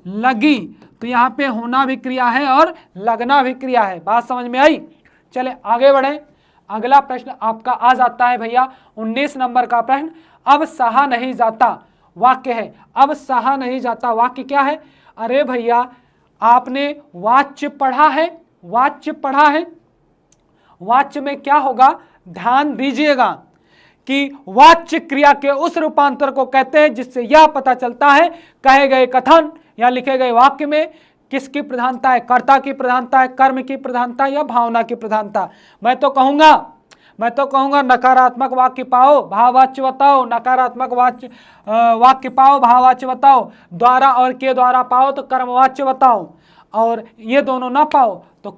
[SPEAKER 1] लगी, तो यहाँ पे होना भी क्रिया है और लगना भी क्रिया है। बात समझ में आई? चले आगे बढ़े। अगला प्रश्न आपका आ जाता है भैया 19 नंबर का प्रश्न। अब सहा नहीं जाता वाक्य है। अब सहा नहीं जाता वाक्य क्या है? अरे भैया, आपने वाच्य पढ़ा है। वाच्य में क्या होगा? ध्यान दीजिएगा कि वाच्य क्रिया के उस रूपांतर को कहते हैं जिससे यह पता चलता है कहे गए कथन या लिखे गए वाक्य में किसकी प्रधानता है? कर्ता की प्रधानता है, कर्म की प्रधानता या भावना की प्रधानता। मैं तो कहूंगा नकारात्मक वाक्य पाओ, भाववाच्य बताओ। नकारात्मक वाक्य पाओ, भाववाच्य बताओ। द्वारा और के द्वारा पाओ तो कर्मवाच्य बताओ, और ये दोनों ना पाओ तो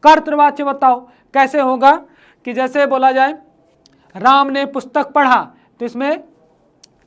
[SPEAKER 1] कर्तृवाच्य बताओ। कैसे होगा? कि जैसे बोला जाए राम ने पुस्तक पढ़ा, तो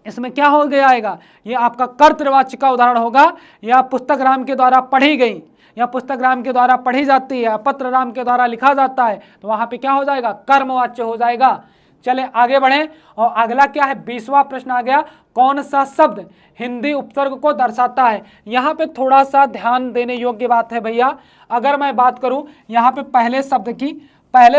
[SPEAKER 1] इसमें क्या हो गया आएगा? ये आपका कर्तृवाच्य का उदाहरण होगा। या पुस्तक राम के द्वारा पढ़ी गई, या पुस्तक राम के द्वारा पढ़ी जाती है, पत्र राम के द्वारा लिखा जाता है, तो वहां पे क्या हो जाएगा, कर्मवाच्य हो जाएगा। चले आगे बढ़ें और अगला क्या है, 20वां प्रश्न आ गया, कौन सा शब्द हिंदी उपसर्ग को दर्शाता है। यहाँ पे थोड़ा सा ध्यान देने योग्य बात है भैया। अगर मैं बात करूं यहाँ पे पहले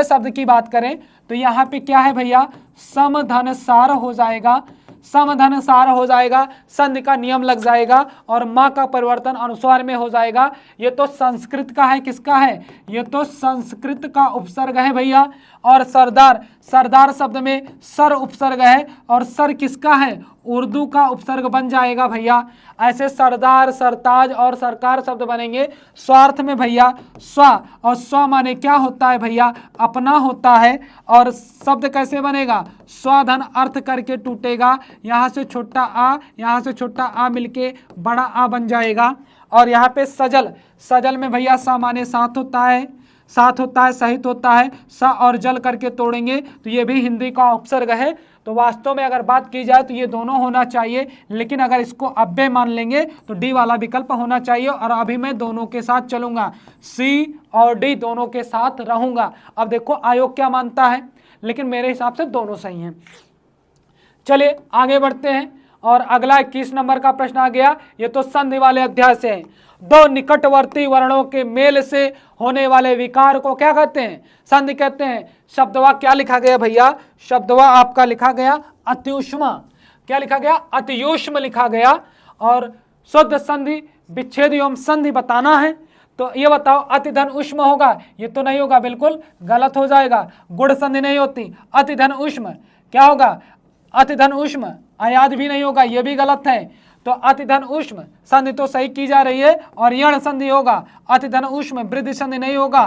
[SPEAKER 1] शब्द की बात करें तो यहाँ पे क्या है भैया, समधनसार हो जाएगा, समधनसार हो जाएगा, संधि का नियम लग जाएगा और माँ का परिवर्तन अनुस्वार में हो जाएगा। ये तो संस्कृत का है, किसका है, ये तो संस्कृत का उपसर्ग है भैया। और सरदार शब्द में सर उपसर्ग है और सर किसका है, उर्दू का उपसर्ग बन जाएगा भैया। ऐसे सरदार, सरताज और सरकार शब्द बनेंगे स्वार्थ में भैया, स्व, और स्व माने क्या होता है भैया, अपना होता है। और शब्द कैसे बनेगा, स्वधन अर्थ करके टूटेगा, यहाँ से छोटा आ, यहाँ से छोटा आ मिलके बड़ा आ बन जाएगा। और यहाँ पे सजल में भैया सा माने साथ होता है, सहित होता है, स और जल करके तोड़ेंगे तो ये भी हिंदी का उपसर्ग है। तो वास्तव में अगर बात की जाए तो ये दोनों होना चाहिए, लेकिन अगर इसको अव्यय मान लेंगे तो डी वाला विकल्प होना चाहिए। और अभी मैं दोनों के साथ चलूंगा, सी और डी दोनों के साथ रहूंगा। अब देखो आयोग क्या मानता है, लेकिन मेरे हिसाब से दोनों सही हैं। चलिए आगे बढ़ते हैं और अगला 21 नंबर का प्रश्न आ गया। ये तो संधि वाले अध्याय से है। दो निकटवर्ती वर्णों के मेल से होने वाले विकार को क्या कहते हैं, संधि कहते हैं। शब्दवा क्या लिखा गया भैया, शब्दवा आपका लिखा गया अत्युष्म, क्या लिखा गया, अत्युष्म लिखा गया। और शुद्ध संधि विच्छेद एवं संधि बताना है, तो ये बताओ अतिधन उष्म होगा, ये तो नहीं होगा, बिल्कुल गलत हो जाएगा। गुण संधि नहीं होती, अतिधन उष्म क्या होगा, अतिधन उष्म। अयाद भी नहीं होगा, ये भी गलत है। तो अतिधन उष्म संधि तो सही की जा रही है और यण संधि होगा, अतिधन उष्म वृद्धि संधि नहीं होगा।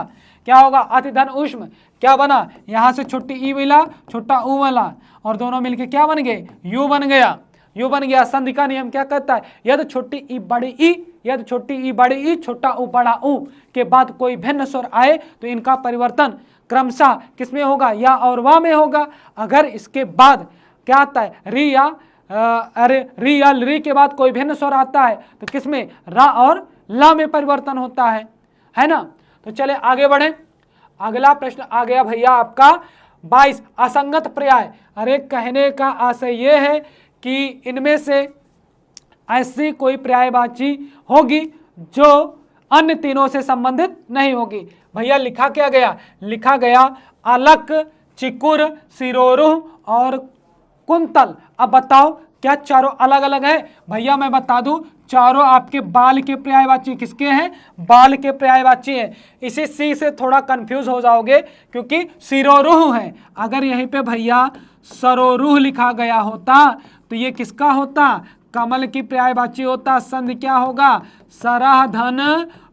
[SPEAKER 1] क्या होगा, अतिधन उष्म क्या बना, यहाँ से छोटी ई मिला, छोटा ऊ मिला और दोनों मिलके क्या बन गए, यू बन गया, यू बन गया। संधि का नियम क्या कहता है, यदि छोटी ई बड़ी ई, यदि छोटी ई बड़ी ई, छोटा ऊ बड़ा ऊ के बाद कोई भिन्न स्वर आए तो इनका परिवर्तन क्रमशः किसमें होगा, या और वा में होगा। अगर इसके बाद क्या आता है, री या री या री के बाद कोई भिन्न स्वर आता है तो किसमें, रा और ला में परिवर्तन होता है ना। तो चले आगे बढ़े। अगला प्रश्न आ गया भैया आपका 22, असंगत पर्याय। अरे कहने का आशय ये है कि इनमें से ऐसी कोई पर्यायवाची होगी जो अन्य तीनों से संबंधित नहीं होगी। भैया लिखा क्या गया, लिखा गया अलक, चिकुर, सिरोरुह और कुंतल। अब बताओ क्या चारों अलग अलग है, भैया मैं बता दूं चारों आपके बाल के पर्यायवाची किसके हैं, बाल के पर्यायवाची हैं। इसी सी से थोड़ा कंफ्यूज हो जाओगे क्योंकि सिरोरुह है। अगर यहीं पे भैया सरोरुह लिखा गया होता तो ये किसका होता, कमल की पर्यायवाची होता। संधि क्या होगा, सरह धन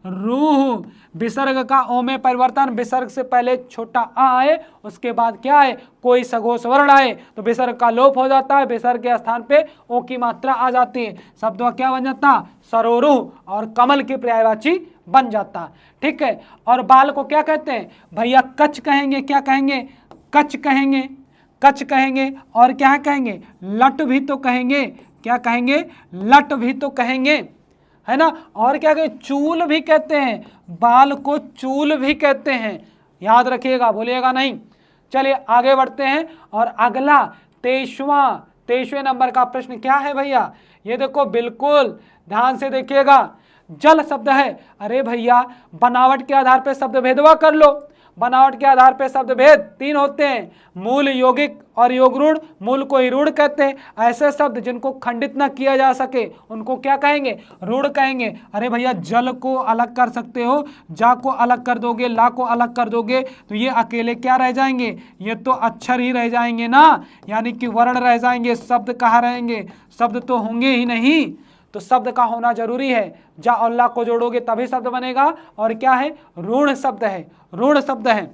[SPEAKER 1] रूह। विसर्ग का ओ में परिवर्तन, विसर्ग से पहले छोटा आ आए उसके बाद क्या आए, कोई सघोष वर्ण आए तो विसर्ग का लोप हो जाता है, विसर्ग के स्थान पे ओ की मात्रा आ जाती है। शब्द क्या बन जाता, सरोरुह और कमल की पर्यायवाची बन जाता। ठीक है। और बाल को क्या कहते हैं भैया, कच कहेंगे, क्या कहेंगे, कच कहेंगे, कच कहेंगे। और क्या कहेंगे, लट भी तो कहेंगे, क्या कहेंगे, लट भी तो कहेंगे, है ना। और क्या कहें, चूल भी कहते हैं, बाल को चूल भी कहते हैं, याद रखिएगा, भूलिएगा नहीं। चलिए आगे बढ़ते हैं और अगला 23वें नंबर का प्रश्न क्या है भैया, ये देखो बिल्कुल ध्यान से देखिएगा। जल शब्द है। अरे भैया बनावट के आधार पर शब्द भेदवा कर लो। बनावट के आधार पर शब्द भेद 3 होते हैं, मूल, यौगिक और योगरूढ़। मूल को ही रूढ़ कहते हैं। ऐसे शब्द जिनको खंडित न किया जा सके उनको क्या कहेंगे, रूढ़ कहेंगे। अरे भैया जल को अलग कर सकते हो, जा को अलग कर दोगे, ला को अलग कर दोगे तो ये अकेले क्या रह जाएंगे, ये तो अक्षर ही रह जाएंगे ना, यानी कि वर्ण रह जाएंगे, शब्द कहाँ रहेंगे, शब्द तो होंगे ही नहीं। तो शब्द का होना जरूरी है, जा और ला को जोड़ोगे तभी शब्द बनेगा। और क्या है, रूढ़ शब्द है, रूढ़ शब्द है।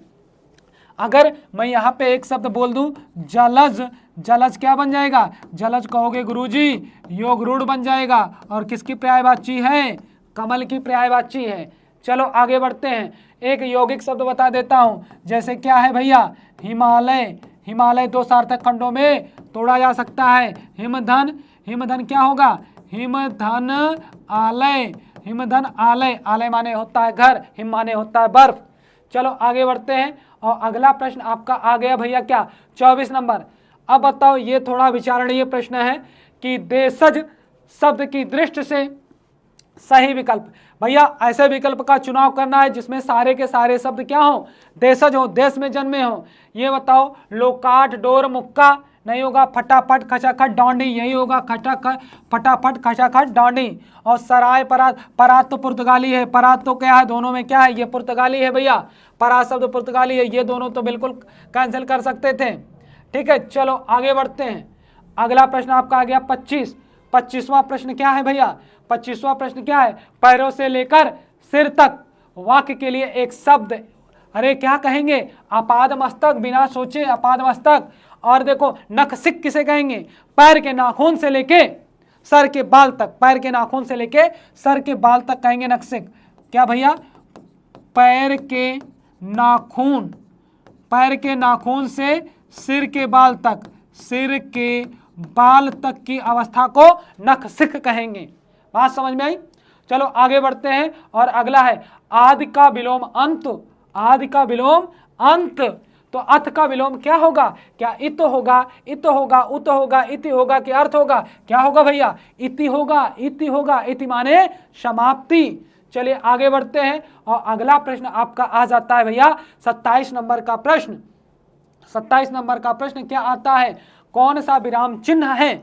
[SPEAKER 1] अगर मैं यहाँ पे एक शब्द बोल दूं जलज, जलज क्या बन जाएगा, जलज कहोगे गुरुजी योग रूढ़ बन जाएगा। और किसकी पर्यायवाची है, कमल की पर्यायवाची है। चलो आगे बढ़ते हैं। एक यौगिक शब्द बता देता हूँ, जैसे क्या है भैया, हिमालय। हिमालय 2 सार्थक खंडों में तोड़ा जा सकता है। हिमधन, हिमधन क्या होगा, हिमधन आलय। हिमधन आलय, आलय माने होता है घर, हिम माने होता है बर्फ। चलो आगे बढ़ते हैं और अगला प्रश्न आपका आ गया भैया क्या 24 नंबर। अब बताओ, ये थोड़ा विचारणीय प्रश्न है कि देशज शब्द की दृष्टि से सही विकल्प। भैया ऐसे विकल्प का चुनाव करना है जिसमें सारे के सारे शब्द क्या हो, देशज हो, देश में जन्मे हो। ये बताओ, लोकाट डोर मुक्का नहीं होगा, फटाफट खचाखट डॉन्डी यही होगा, फटाफट खचाखट डॉन्डी। और सराय परात, परात तो पुर्तगाली है, परात तो क्या है, दोनों में क्या है, ये पुर्तगाली है भैया, परात शब्द पुर्तगाली है, ये दोनों तो बिल्कुल कैंसिल कर सकते थे। ठीक है, चलो आगे बढ़ते हैं। अगला प्रश्न आपका आ गया 25वां प्रश्न क्या है भैया, 25वां प्रश्न क्या है, पैरों से लेकर सिर तक वाक्य के लिए एक शब्द। अरे क्या कहेंगे, अपाद मस्तक, बिना सोचे अपाद मस्तक। और देखो नखसिक किसे कहेंगे, पैर के नाखून से लेके सर के बाल तक, पैर के नाखून से लेके सर के बाल तक कहेंगे नखसिक। क्या भैया, पैर के नाखून, पैर के नाखून से सिर के बाल तक, सिर के बाल तक की अवस्था को नखसिक कहेंगे। बात समझ में आई। चलो आगे बढ़ते हैं और अगला है आदि का विलोम अंत, आदि का विलोम अंत। तो अथ का विलोम क्या होगा, क्या इत होगा, इत होगा, उत होगा, इति होगा कि अर्थ होगा, क्या होगा भैया, इति होगा, इति होगा, इति माने समाप्ति। चलिए आगे बढ़ते हैं और अगला प्रश्न आपका आ जाता है भैया 27 नंबर का प्रश्न। 27 नंबर का प्रश्न क्या आता है, कौन सा विराम चिन्ह है।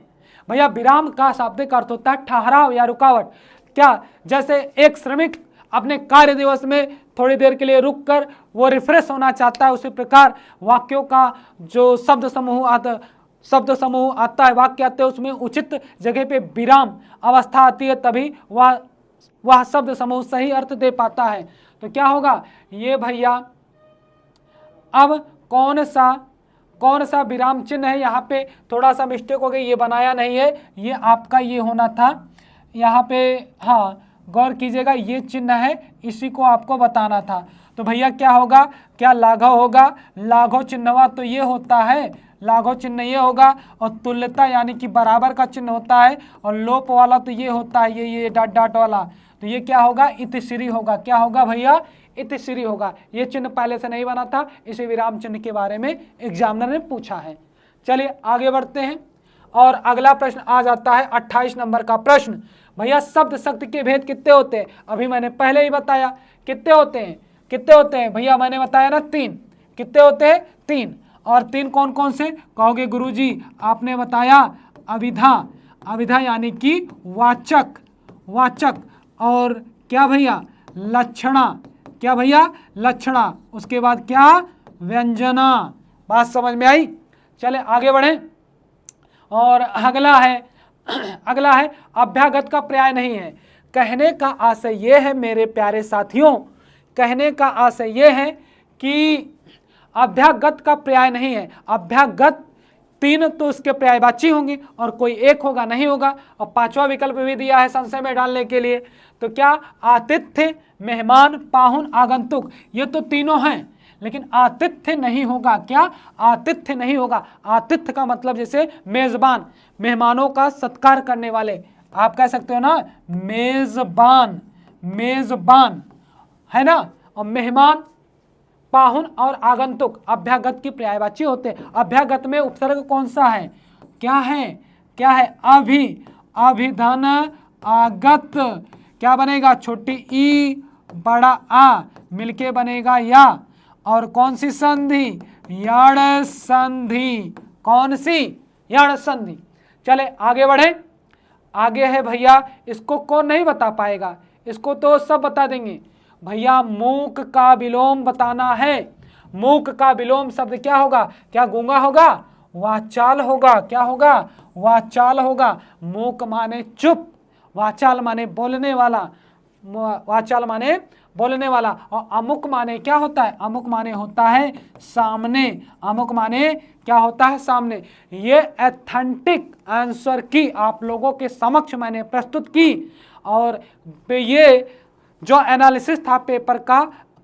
[SPEAKER 1] भैया विराम का शाब्दिक अर्थ होता है ठहराव या रुकावट। क्या, जैसे एक श्रमिक अपने कार्य दिवस में थोड़ी देर के लिए रुककर वो रिफ्रेश होना चाहता है, उसी प्रकार वाक्यों का जो शब्द समूह आता है, वाक्य आते हैं, उसमें उचित जगह पे विराम अवस्था आती है, तभी वह शब्द समूह सही अर्थ दे पाता है। तो क्या होगा ये भैया, अब कौन सा विराम चिन्ह है, यहाँ पे थोड़ा सा मिस्टेक हो गई, ये बनाया नहीं है, ये आपका ये होना था यहाँ पे, हाँ गौर कीजिएगा, ये चिन्ह है, इसी को आपको बताना था। तो भैया क्या होगा, क्या लाघव होगा, लाघव चिन्हवा तो ये होता है, लाघव चिन्ह ये होगा, और तुल्यता यानी कि बराबर का चिन्ह होता है, और लोप वाला तो ये होता है, ये डॉट डॉट वाला, तो ये क्या होगा, इतिश्री होगा। क्या होगा भैया, इतिश्री होगा। ये चिन्ह पहले से नहीं बना था, इसी विराम चिन्ह के बारे में एग्जामिनर ने पूछा है। चलिए आगे बढ़ते हैं और अगला प्रश्न आ जाता है 28 नंबर का प्रश्न। भैया शब्द शक्ति के भेद कितने होते हैं, अभी मैंने पहले ही बताया कितने होते हैं भैया, मैंने बताया ना 3। कितने होते हैं, 3। और 3 कौन कौन से कहोगे गुरुजी, आपने बताया अभिधा यानी कि वाचक, और क्या भैया लक्षणा, क्या भैया लक्षणा, उसके बाद क्या व्यंजना। बात समझ में आई। चले आगे बढ़ें और अगला है अभ्यागत का पर्याय नहीं है। कहने का आशय ये है मेरे प्यारे साथियों, कहने का आशय ये है कि अभ्यागत का पर्याय नहीं है। अभ्यागत 3 तो उसके पर्यायवाची होंगे और कोई एक होगा, नहीं होगा। और 5वां विकल्प भी दिया है संशय में डालने के लिए। तो क्या आतिथ्य, मेहमान, पाहुन, आगंतुक, ये तो तीनों हैं, लेकिन आतिथ्य नहीं होगा। क्या, आतिथ्य नहीं होगा। आतिथ्य का मतलब जैसे मेजबान, मेहमानों का सत्कार करने वाले, आप कह सकते हो ना मेजबान है ना। और मेहमान, पाहुन और आगंतुक अभ्यागत की पर्यायवाची होते हैं। अभ्यागत में उपसर्ग कौन सा है, क्या है अभिधन आगत, क्या बनेगा, छोटी ई बड़ा आ मिलके बनेगा या, और कौन सी संधि, यण संधि, कौन सी, यण संधि। चले आगे बढ़े, आगे है भैया, इसको कौन नहीं बता पाएगा, इसको तो सब बता देंगे भैया। मूक का विलोम बताना है। मूक का विलोम शब्द क्या होगा, क्या गूंगा होगा, वाचाल होगा। क्या होगा, वाचाल होगा। मूक माने चुप, वाचाल माने बोलने वाला, वाचाल माने बोलने वाला। और अमुक माने क्या होता है, अमुक माने होता है सामने, अमुक माने क्या होता है, सामने। ये एथेंटिक आंसर की आप लोगों के समक्ष मैंने प्रस्तुत की, और ये जो एनालिसिस था पेपर का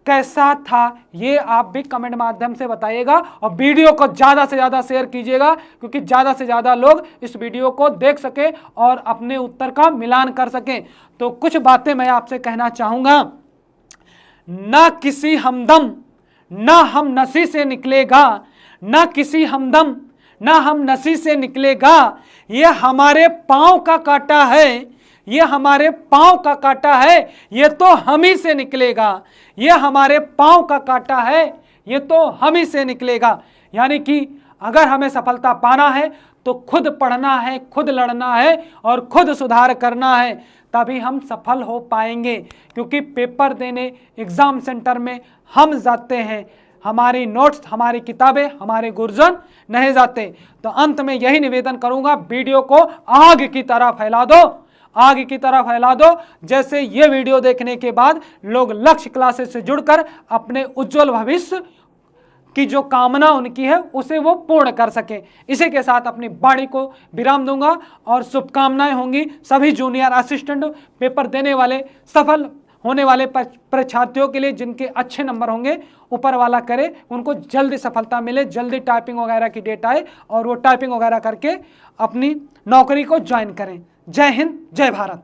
[SPEAKER 1] कैसा था ये आप भी कमेंट माध्यम से बताइएगा और वीडियो को ज़्यादा से ज़्यादा शेयर कीजिएगा, क्योंकि ज़्यादा से ज़्यादा लोग इस वीडियो को देख सकें और अपने उत्तर का मिलान कर सकें। तो कुछ बातें मैं आपसे कहना चाहूँगा। ना किसी हमदम ना हम नसी से निकलेगा, ना किसी हमदम ना हम नसी से निकलेगा, ये हमारे पाँव का कांटा है, ये हमारे पाँव का कांटा है, ये तो हम ही से निकलेगा, ये हमारे पाँव का कांटा है, ये तो हम ही से निकलेगा। यानी कि अगर हमें सफलता पाना है तो खुद पढ़ना है, खुद लड़ना है और खुद सुधार करना है, तभी हम सफल हो पाएंगे। क्योंकि पेपर देने एग्ज़ाम सेंटर में हम जाते हैं, हमारी नोट्स, हमारी किताबें, हमारे गुरुजन नहीं जाते। तो अंत में यही निवेदन करूंगा, वीडियो को आग की तरह फैला दो, आग की तरह फैला दो, जैसे ये वीडियो देखने के बाद लोग लक्ष्य क्लासेस से जुड़कर अपने उज्जवल भविष्य की जो कामना उनकी है उसे वो पूर्ण कर सके। इसी के साथ अपनी वाणी को विराम दूंगा और शुभकामनाएं होंगी सभी जूनियर असिस्टेंट पेपर देने वाले, सफल होने वाले परीक्षार्थियों के लिए जिनके अच्छे नंबर होंगे। ऊपर वाला करे उनको जल्दी सफलता मिले, जल्दी टाइपिंग वगैरह की डेट आए और वो टाइपिंग वगैरह करके अपनी नौकरी को ज्वाइन करें। जय हिंद, जय भारत।